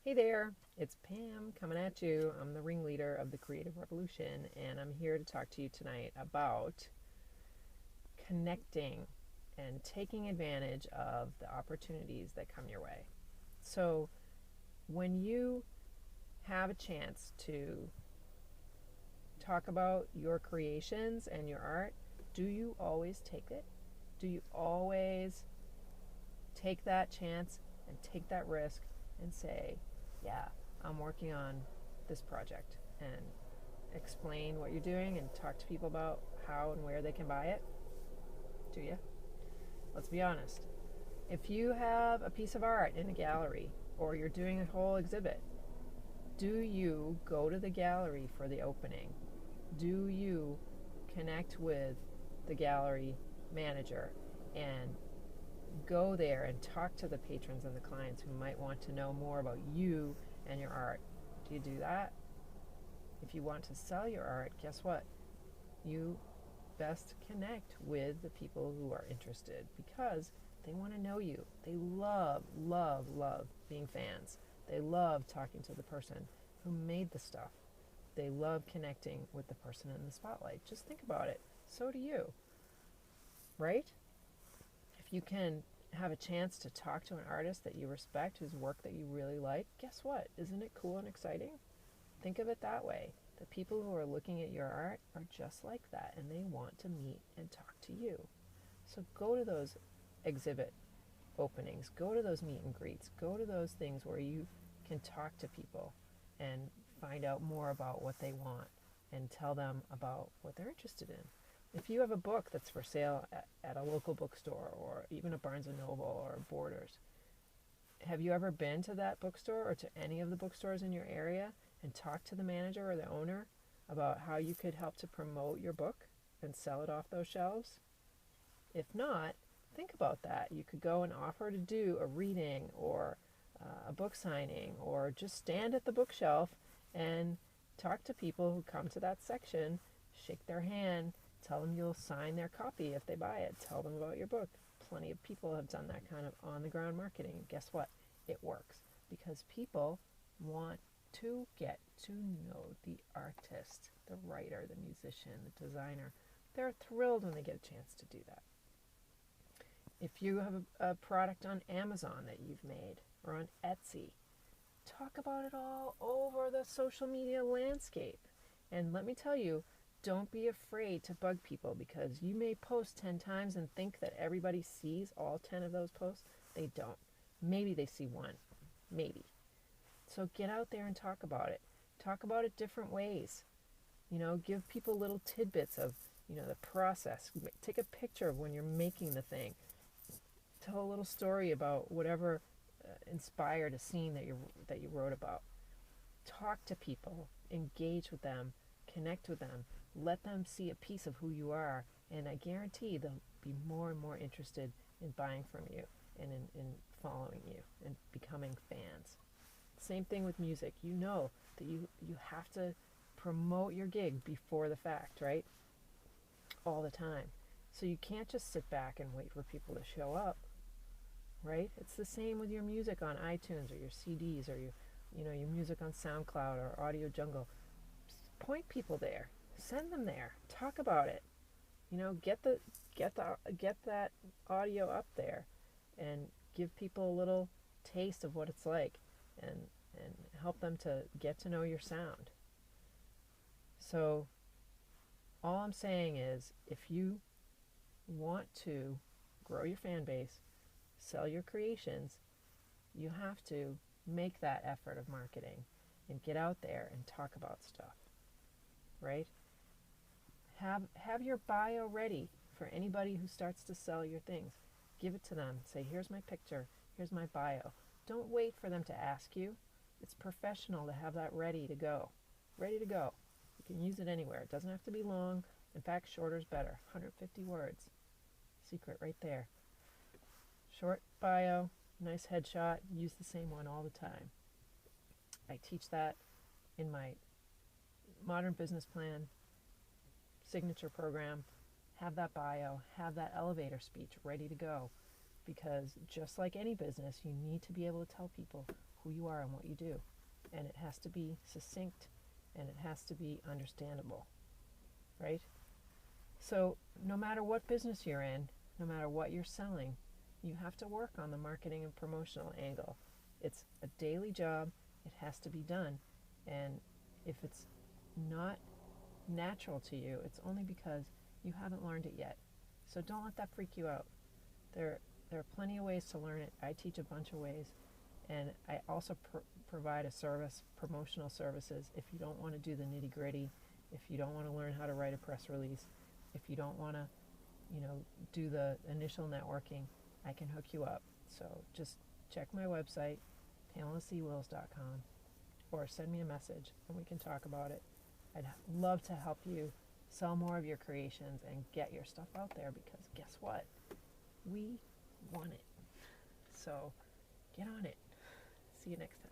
Hey there, it's Pam coming at you. I'm the ringleader of the Creative Revolution, and I'm here to talk to you tonight about connecting and taking advantage of the opportunities that come your way. So, when you have a chance to talk about your creations and your art, do you always take it? Do you always take that chance and take that risk and say, yeah, I'm working on this project, and explain what you're doing and talk to people about how and where they can buy it? Do you? Let's be honest. If you have a piece of art in a gallery or you're doing a whole exhibit, do you go to the gallery for the opening? Do you connect with the gallery manager and go there and talk to the patrons and the clients who might want to know more about you and your art? Do you do that? If you want to sell your art, guess what? You best connect with the people who are interested because they want to know you. They love, love, love being fans. They love talking to the person who made the stuff. They love connecting with the person in the spotlight. Just think about it. So do you, right? If you can have a chance to talk to an artist that you respect, whose work that you really like, guess what? Isn't it cool and exciting? Think of it that way. The people who are looking at your art are just like that, and they want to meet and talk to you. So go to those exhibit openings, go to those meet and greets, go to those things where you can talk to people and find out more about what they want and tell them about what they're interested in. If you have a book that's for sale at a local bookstore or even a Barnes and Noble or Borders, have you ever been to that bookstore or to any of the bookstores in your area and talked to the manager or the owner about how you could help to promote your book and sell it off those shelves? If not, think about that. You could go and offer to do a reading or a book signing or just stand at the bookshelf and talk to people who come to that section, shake their hand, tell them you'll sign their copy if they buy it, tell them about your book. Plenty of people have done that kind of on the ground marketing. Guess what? It works because people want to get to know the artist, the writer, the musician, the designer. They're thrilled when they get a chance to do that. If you have a product on Amazon that you've made or on Etsy, talk about it all over the social media landscape. And let me tell you, don't be afraid to bug people because you may post 10 times and think that everybody sees all 10 of those posts. They don't. Maybe they see one. Maybe. So get out there and talk about it. Talk about it different ways. Give people little tidbits of, the process. Take a picture of when you're making the thing. Tell a little story about whatever inspired a scene that you wrote about. Talk to people, engage with them, connect with them, let them see a piece of who you are, and I guarantee they'll be more and more interested in buying from you and in following you and becoming fans. Same thing with music. You know that you have to promote your gig before the fact, right? All the time. So you can't just sit back and wait for people to show up, right? It's the same with your music on iTunes or your CDs or your music on SoundCloud or Audio Jungle. Point people there. Send them there. Talk about it. Get that audio up there and give people a little taste of what it's like and and help them to get to know your sound. So all I'm saying is if you want to grow your fan base, sell your creations, you have to make that effort of marketing and get out there and talk about stuff, right? Have your bio ready for anybody who starts to sell your things. Give it to them. Say, here's my picture, here's my bio. Don't wait for them to ask you. It's professional to have that ready to go. Ready to go. You can use it anywhere. It doesn't have to be long. In fact, shorter is better. 150 words. Secret right there. Short bio, nice headshot. Use the same one all the time. I teach that in my Modern Business Plan signature program. Have that bio, have that elevator speech ready to go. because just like any business, you need to be able to tell people who you are and what you do. And it has to be succinct and it has to be understandable, right? So no matter what business you're in, no matter what you're selling, you have to work on the marketing and promotional angle. It's a daily job. It has to be done. And if it's not natural to you, it's only because you haven't learned it yet. So don't let that freak you out. There are plenty of ways to learn it. I teach a bunch of ways. And I also provide a service, promotional services, if you don't want to do the nitty gritty, if you don't want to learn how to write a press release, if you don't want to, do the initial networking, I can hook you up. So just check my website, PamelaCWills.com, or send me a message and we can talk about it. I'd love to help you sell more of your creations and get your stuff out there, because guess what? We want it. So get on it. See you next time.